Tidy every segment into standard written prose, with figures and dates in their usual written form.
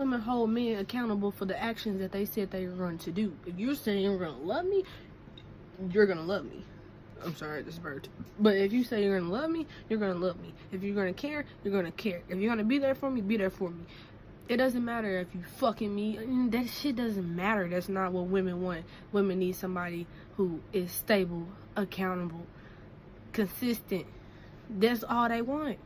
women hold men accountable for the actions that they said they were going to do. If you're saying you're going to love me, you're going to love me. I'm sorry, this bird. But if you say you're going to love me, you're going to love me. If you're going to care, you're going to care. If you're going to be there for me, be there for me. It doesn't matter if you fucking me. That shit doesn't matter. That's not what women want. Women need somebody who is stable, accountable, consistent. That's all they want.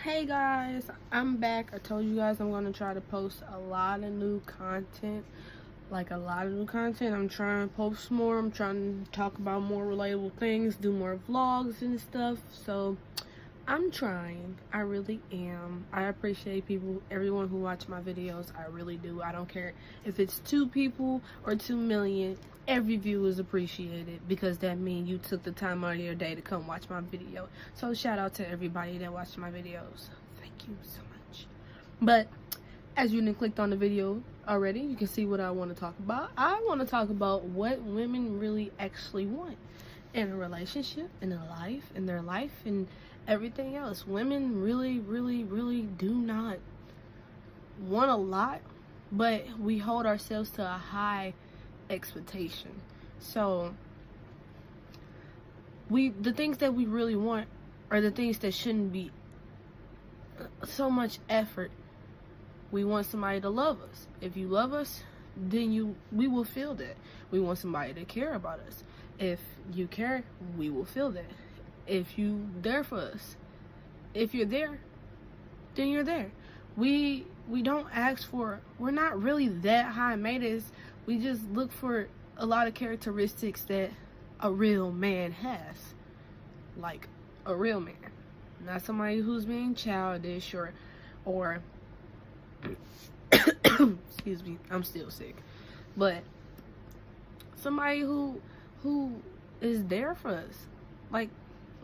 Hey guys, I'm back. I told you guys I'm going to try to post a lot of new content. I'm trying to post more. I'm trying to talk about more relatable things, do more vlogs and stuff. So I'm trying. I really am. I appreciate everyone who watch my videos. I really do. I don't care if it's 2 people or 2 million. Every view is appreciated, because that means you took the time out of your day to come watch my video. So shout out to everybody that watched my videos. Thank you so much. But as you done clicked on the video already, you can see what I want to talk about. I want to talk about what women really actually want in a relationship, in a life, in their life, and everything else. Women really, really, really do not want a lot, but we hold ourselves to a high expectation. So the things that we really want are the things that shouldn't be so much effort. We want somebody to love us. If you love us, then we will feel that. We want somebody to care about us. If you care, we will feel that. If you there for us, if you're there, then you're there. We don't ask for, we're not really that high maintenance. We just look for a lot of characteristics that a real man has. Like a real man. Not somebody who's being childish or excuse me, I'm still sick. But somebody who is there for us. Like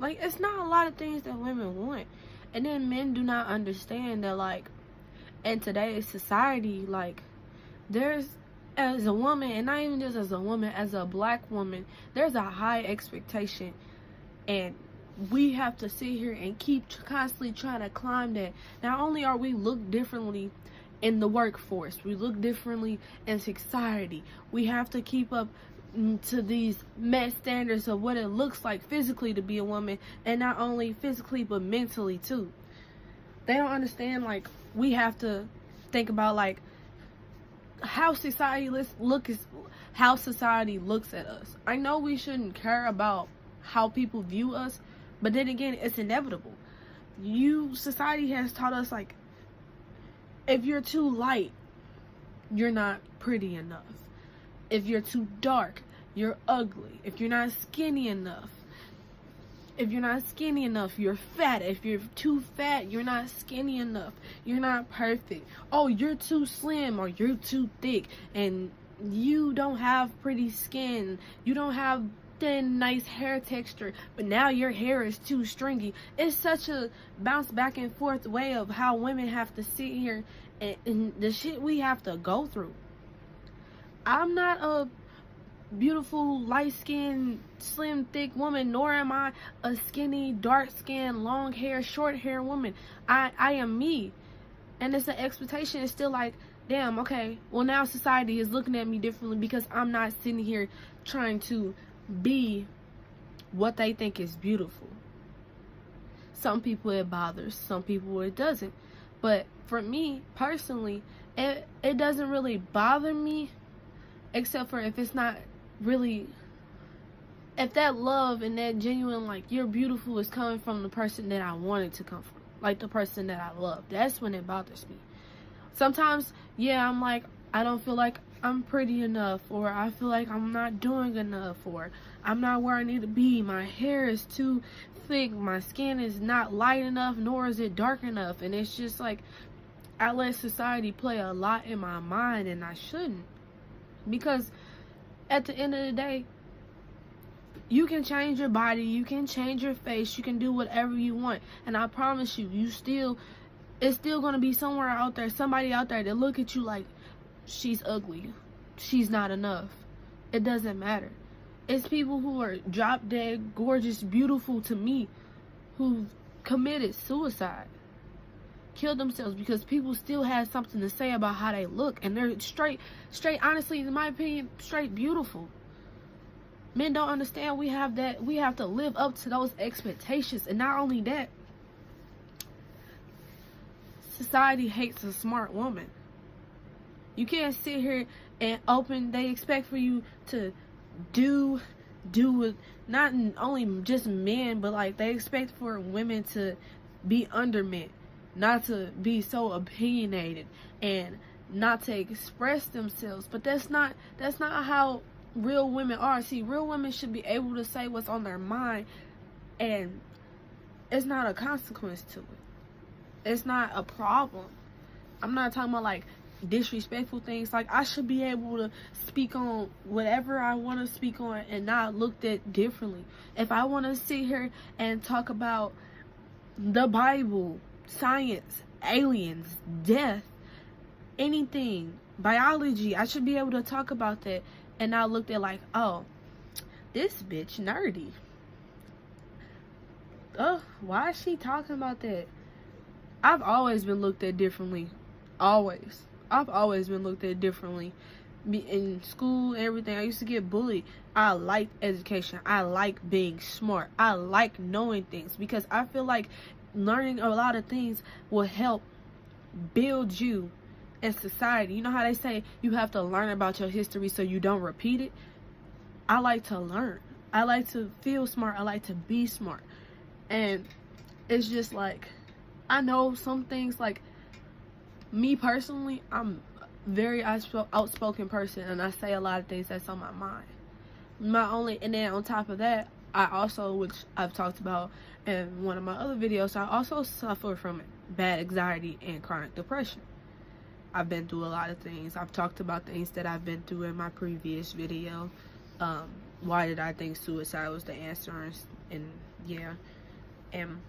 it's not a lot of things that women want. And then men do not understand that, like, in today's society, like, there's, as a woman, and not even just as a woman, as a black woman, there's a high expectation, and we have to sit here and keep constantly trying to climb that. Not only are we looked differently in the workforce, we look differently in society. We have to keep up to these met standards of what it looks like physically to be a woman, and not only physically but mentally too. They don't understand, like, we have to think about, like, how society looks at us. I know we shouldn't care about how people view us, but then again, it's inevitable. Society has taught us, like, if you're too light, you're not pretty enough. If you're too dark, you're ugly. If you're not skinny enough, you're fat. If you're too fat, you're not skinny enough. You're not perfect. Oh, you're too slim or you're too thick, and you don't have pretty skin. You don't have thin, nice hair texture, but now your hair is too stringy. It's such a bounce back and forth way of how women have to sit here and the shit we have to go through. I'm not a beautiful, light-skinned, slim, thick woman, nor am I a skinny, dark-skinned, long hair, short hair woman. I am me. And it's an expectation. It's still like, damn, okay, well, now society is looking at me differently because I'm not sitting here trying to be what they think is beautiful. Some people it bothers, some people it doesn't. But for me, personally, it doesn't really bother me, except for if it's not really, if that love and that genuine, like, you're beautiful is coming from the person that I want it to come from, like the person that I love. That's when it bothers me. Sometimes, yeah, I'm like, I don't feel like I'm pretty enough, or I feel like I'm not doing enough, or I'm not where I need to be. My hair is too thick, my skin is not light enough, nor is it dark enough. And it's just like, I let society play a lot in my mind, and I shouldn't. Because at the end of the day, you can change your body, you can change your face, you can do whatever you want. And I promise you, it's still going to be somewhere out there, somebody out there that look at you like, she's ugly, she's not enough. It doesn't matter. It's people who are drop dead, gorgeous, beautiful to me, who committed suicide, killed themselves because people still had something to say about how they look. And they're straight, honestly, in my opinion, straight beautiful. Men don't understand we have to live up to those expectations. And not only that, society hates a smart woman. You can't sit here and they expect for you to do with not only just men, but like they expect for women to be under men, not to be so opinionated and not to express themselves. But that's not how real women are. See, real women should be able to say what's on their mind, and it's not a consequence to it. It's not a problem. I'm not talking about like disrespectful things. Like, I should be able to speak on whatever I want to speak on and not looked at differently. If I want to sit here and talk about the Bible, science, aliens, death, anything, biology, I should be able to talk about that and not looked at like, oh, this bitch nerdy. Oh, why is she talking about that? I've always been looked at differently. Always. I've always been looked at differently. In school, everything. I used to get bullied. I like education. I like being smart. I like knowing things because I feel like learning a lot of things will help build you in society. You know how they say you have to learn about your history so you don't repeat it? I like to learn. I like to feel smart. I like to be smart. And it's just like, I know some things, like me personally, I'm a very outspoken person, and I say a lot of things that's on my mind. And then on top of that, I also, which I've talked about in one of my other videos, I also suffer from bad anxiety and chronic depression. I've been through a lot of things. I've talked about things that I've been through in my previous video. Why did I think suicide was the answer? And yeah, and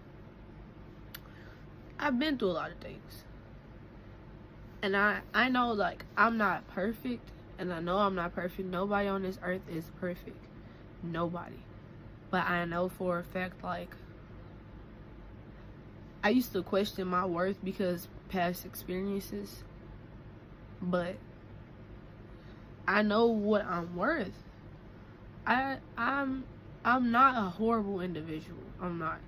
I've been through a lot of things. And I know, like, I'm not perfect, and I know I'm not perfect. Nobody on this earth is perfect. Nobody. But I know for a fact, like, I used to question my worth because past experiences. But I know what I'm worth. I'm not a horrible individual. I'm not.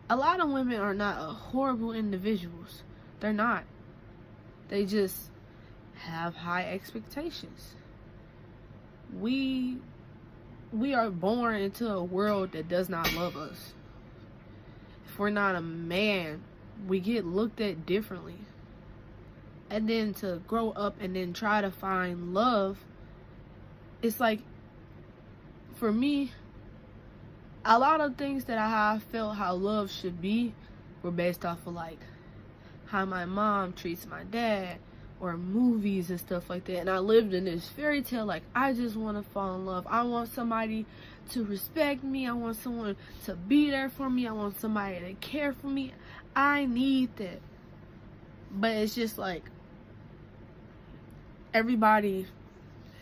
A lot of women are not horrible individuals. They're not. They just have high expectations. We are born into a world that does not love us. If we're not a man, we get looked at differently. And then to grow up and then try to find love, it's like, for me, a lot of things that I felt how love should be were based off of like how my mom treats my dad, or movies and stuff like that. And I lived in this fairy tale, like, I just want to fall in love. I want somebody to respect me. I want someone to be there for me. I want somebody to care for me. I need that. But it's just like, everybody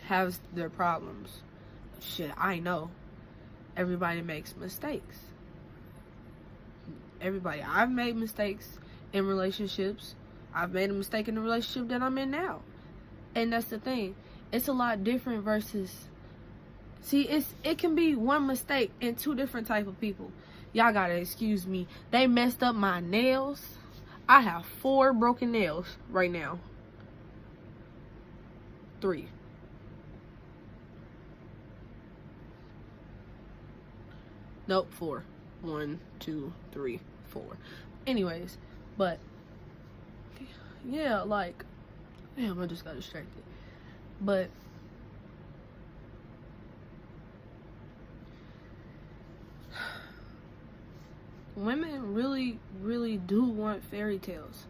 has their problems. Shit, I know. Everybody makes mistakes. Everybody. I've made mistakes in relationships. I've made a mistake in the relationship that I'm in now. And that's the thing. It's a lot different versus... See, it can be one mistake in two different type of people. Y'all gotta excuse me. They messed up my nails. I have 4 broken nails right now. 3. Nope, 4. 1, 2, 3, 4. Anyways, but yeah, like, damn, I just got distracted. But women really, really do want fairy tales.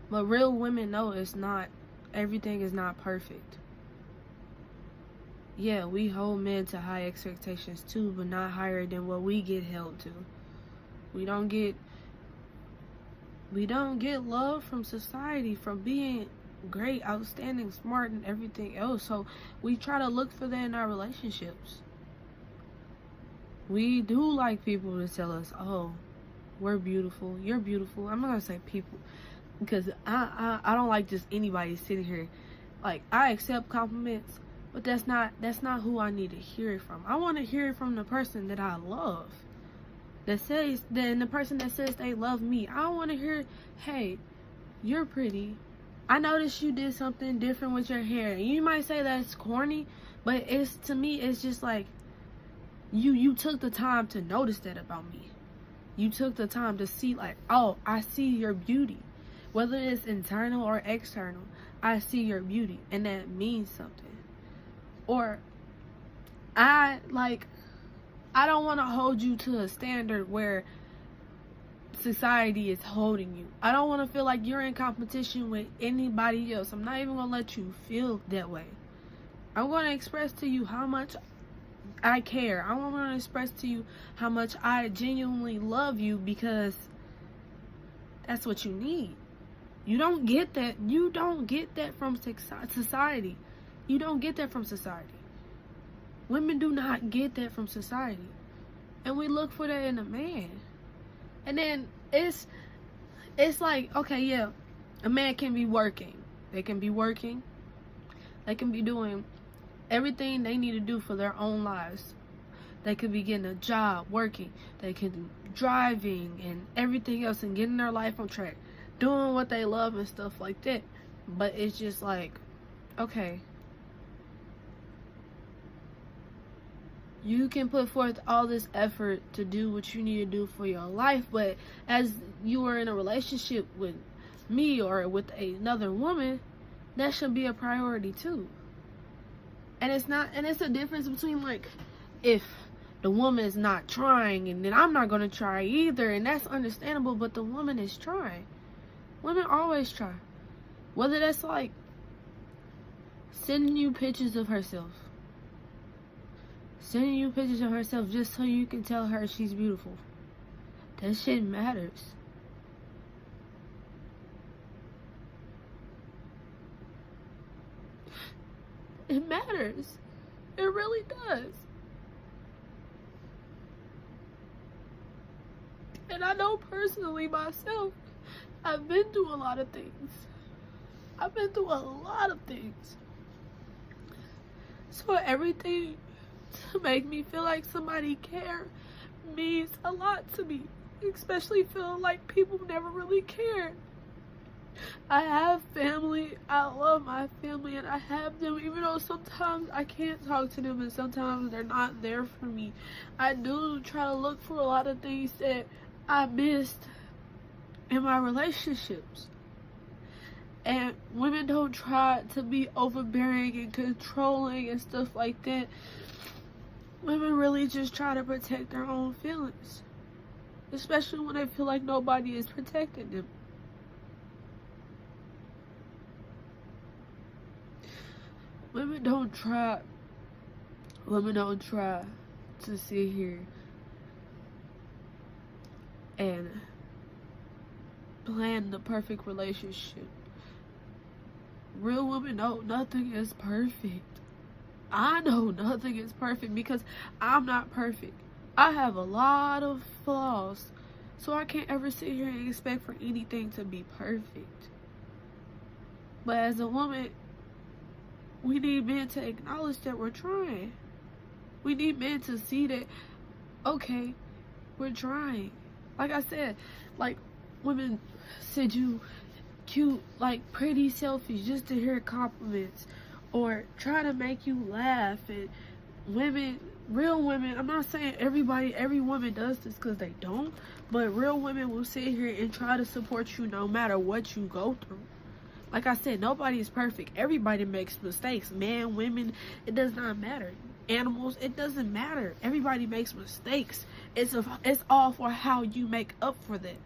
But real women know it's not, everything is not perfect. Yeah, we hold men to high expectations too, but not higher than what we get held to. We don't get love from society from being great, outstanding, smart, and everything else. So we try to look for that in our relationships. We do like people to tell us, "Oh, we're beautiful. You're beautiful." I'm not gonna say people, because I don't like just anybody sitting here. Like, I accept compliments, but that's not who I need to hear it from. I want to hear it from the person that I love. That says, then the person that says they love me. I want to hear, "Hey, you're pretty. I noticed you did something different with your hair." And you might say that's corny, but it's, to me, it's just like, you took the time to notice that about me. You took the time to see, like, oh, I see your beauty. Whether it's internal or external, I see your beauty, and that means something. Or I don't want to hold you to a standard where society is holding you. I don't want to feel like you're in competition with anybody else. I'm not even going to let you feel that way. I'm going to express to you how much I care. I want to express to you how much I genuinely love you, because that's what you need. You don't get that. You don't get that from society. You don't get that from society. Women do not get that from society. And we look for that in a man. And then it's like, okay, yeah, a man can be working. They can be working. They can be doing everything they need to do for their own lives. They could be getting a job, working. They could be driving and everything else and getting their life on track, doing what they love and stuff like that. But it's just like, okay, you can put forth all this effort to do what you need to do for your life, but as you are in a relationship with me or with another woman, that should be a priority too. And it's a difference between, like, if the woman is not trying, and then I'm not going to try either, and that's understandable, but the woman is trying. Women always try. Whether that's like sending you pictures of herself. Sending you pictures of herself just so you can tell her she's beautiful. That shit matters. It matters. It really does. And I know personally myself, I've been through a lot of things. I've been through a lot of things. So everything to make me feel like somebody cares means a lot to me. Especially feeling like people never really cared. I have family. I love my family, and I have them, even though sometimes I can't talk to them and sometimes they're not there for me. I do try to look for a lot of things that I missed in my relationships. And women don't try to be overbearing and controlling and stuff like that. Women really just try to protect their own feelings, especially when they feel like nobody is protecting them. Women don't try to sit here and plan the perfect relationship. Real women know nothing is perfect. I know nothing is perfect because I'm not perfect. I have a lot of flaws, so I can't ever sit here and expect for anything to be perfect. But as a woman, we need men to acknowledge that we're trying. We need men to see that, okay, we're trying. Like I said, like, women send you cute, like, pretty selfies just to hear compliments or try to make you laugh. And women, real women, I'm not saying every woman does this, because they don't, but real women will sit here and try to support you no matter what you go through. Like I said, nobody is perfect. Everybody makes mistakes. Man, women, it does not matter. Animals, it doesn't matter. Everybody makes mistakes. It's all for how you make up for that.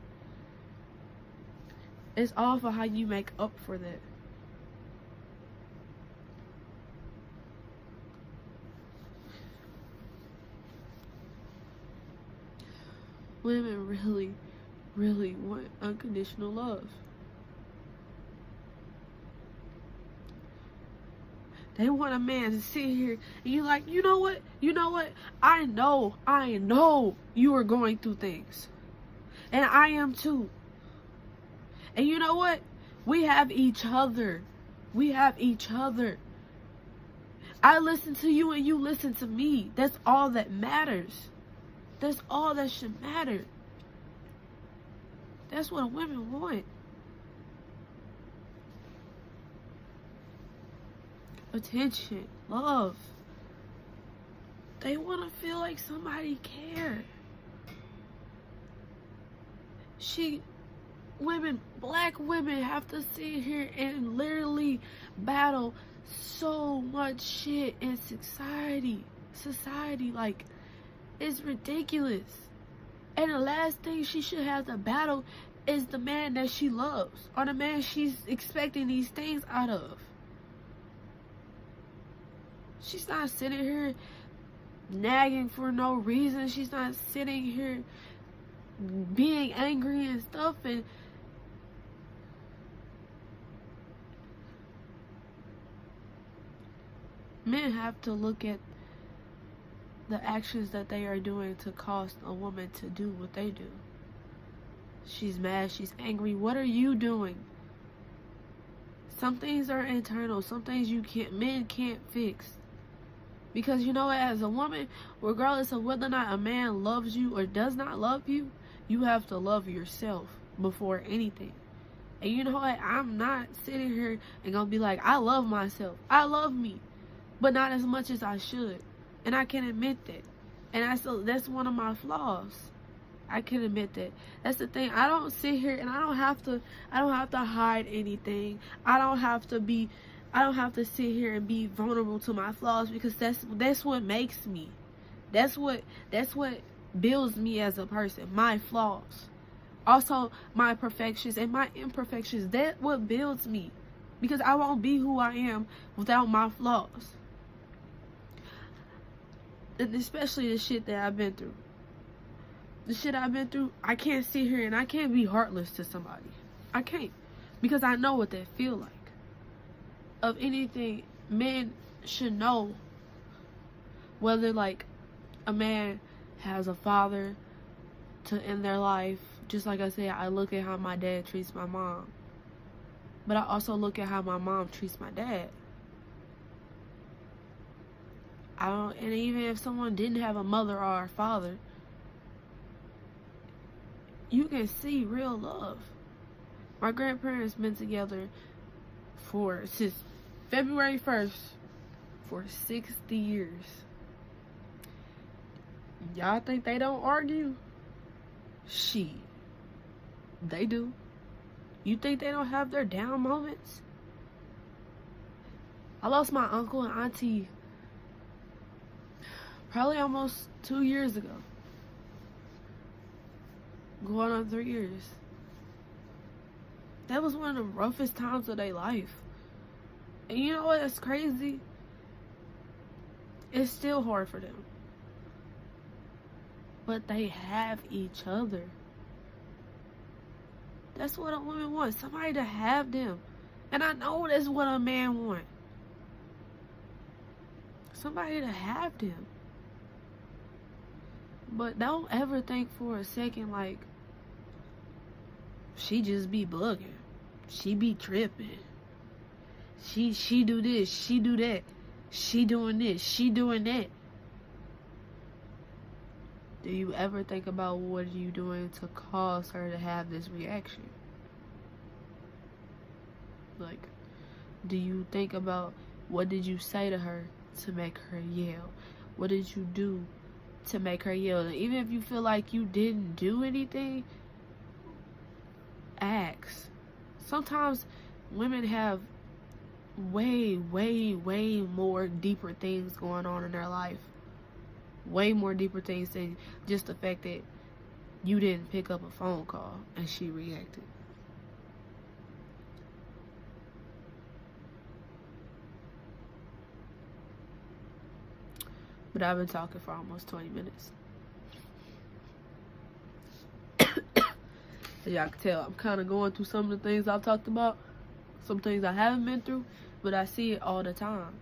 It's all for how you make up for that. Women really, really want unconditional love. They want a man to sit here and you're like, you know what? I know you are going through things. And I am too. And you know what? We have each other. I listen to you and you listen to me. That's all that matters. That's all that should matter. That's what women want. Attention, love. They want to feel like somebody cares. Black women have to sit here and literally battle so much shit in society. Like, it's ridiculous. And the last thing she should have to battle is the man that she loves, or the man she's expecting these things out of. She's not sitting here nagging for no reason. She's not sitting here being angry and stuff. And men have to look at the actions that they are doing to cause a woman to do what they do. She's mad, she's angry. What are you doing? Some things are internal. Some things men can't fix. Because you know what, as a woman, regardless of whether or not a man loves you or does not love you, you have to love yourself before anything. And you know what, I'm not sitting here and gonna be like, I love myself. I love me. But not as much as I should. And I can admit that. And that's one of my flaws. I can admit that. That's the thing. I don't sit here and I don't have to hide anything. I don't have to sit here and be vulnerable to my flaws, because that's what makes me. That's what builds me as a person. My flaws. Also my perfections and my imperfections. That's what builds me. Because I won't be who I am without my flaws. And especially the shit that I've been through. The shit I've been through, I can't sit here and I can't be heartless to somebody. I can't. Because I know what that feel like. Of anything, men should know whether, like, a man has a father to end their life. Just like I said, I look at how my dad treats my mom. But I also look at how my mom treats my dad. And even if someone didn't have a mother or a father, you can see real love. My grandparents been together since February 1st for 60 years. Y'all think they don't argue? Shit. They do. You think they don't have their down moments? I lost my uncle and auntie probably almost 2 years ago. Going on 3 years. That was one of the roughest times of their life. And you know what's crazy? It's still hard for them. But they have each other. That's what a woman wants. Somebody to have them. And I know that's what a man wants. Somebody to have them. But don't ever think for a second like she just be bugging. She be tripping. She do this, she do that. She doing this, she doing that. Do you ever think about what are you doing to cause her to have this reaction? Like, do you think about what did you say to her to make her yell? What did you do to make her yell? And even if you feel like you didn't do anything, ask. Sometimes women have way more deeper things going on in their life. Way more deeper things than just the fact that you didn't pick up a phone call and she reacted. But I've been talking for almost 20 minutes. As y'all can tell, I'm kind of going through some of the things I've talked about, some things I haven't been through, but I see it all the time.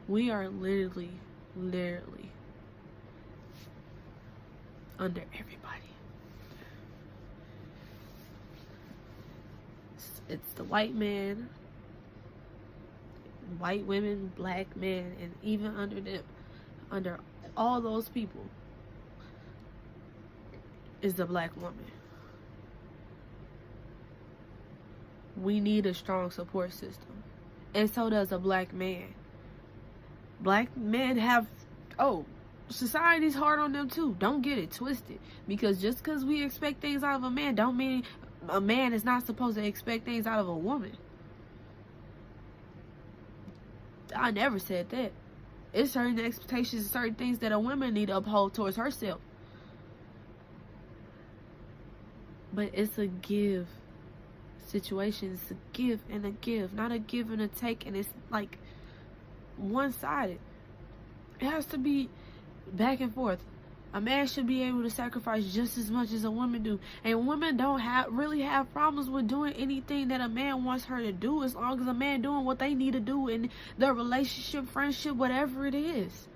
We are literally under everybody. It's the white man, white women, black men, and even under them, under all those people, is the black woman. We need a strong support system, and so does a black man. Black men have, society's hard on them too. Don't get it twisted, because just because we expect things out of a man don't mean a man is not supposed to expect things out of a woman. I never said that. It's certain expectations, certain things that a woman need to uphold towards herself. But it's a give situation. It's a give and a give, not a give and a take. And it's like one-sided. It has to be back and forth. A man should be able to sacrifice just as much as a woman do. And women don't really have problems with doing anything that a man wants her to do, as long as a man doing what they need to do in their relationship, friendship, whatever it is.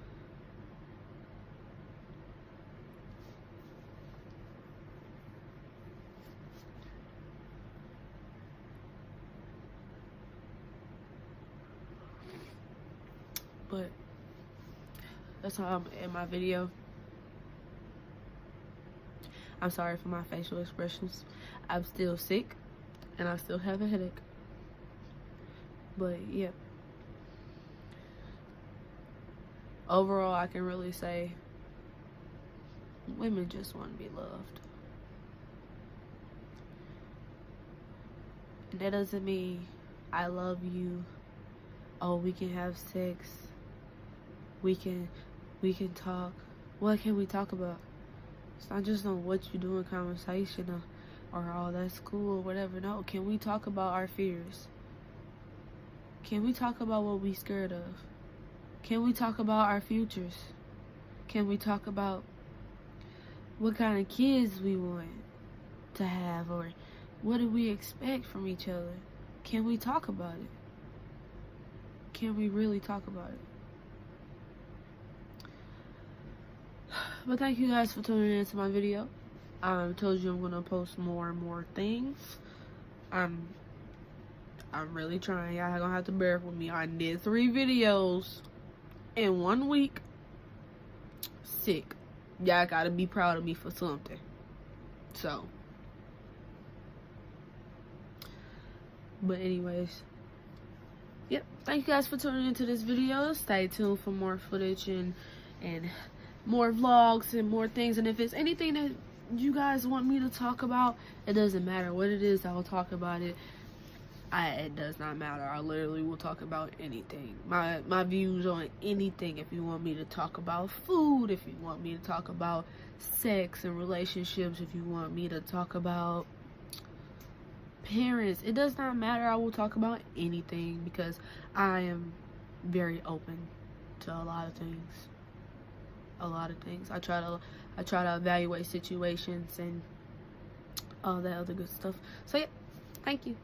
But that's how I'm in my video. I'm sorry for my facial expressions. I'm still sick and I still have a headache. But yeah. Overall, I can really say women just want to be loved. And that doesn't mean I love you. Oh, we can have sex. We can talk. What can we talk about? It's not just on what you do in conversation or oh, that's cool or whatever. No, can we talk about our fears? Can we talk about what we scared of? Can we talk about our futures? Can we talk about what kind of kids we want to have, or what do we expect from each other? Can we talk about it? Can we really talk about it? But thank you guys for tuning into my video. I told you I'm gonna post more and more things. I'm really trying. Y'all gonna have to bear with me. I did 3 videos in 1 week. Sick. Y'all gotta be proud of me for something. So, but anyways, yep. Thank you guys for tuning into this video. Stay tuned for more footage and more vlogs and more things. And if it's anything that you guys want me to talk about, it doesn't matter what it is, I will talk about it. It does not matter. I literally will talk about anything. My views on anything. If you want me to talk about food, if you want me to talk about sex and relationships, if you want me to talk about parents, it does not matter. I will talk about anything because I am very open to a lot of things. I try to evaluate situations and all that other good stuff. So yeah, thank you.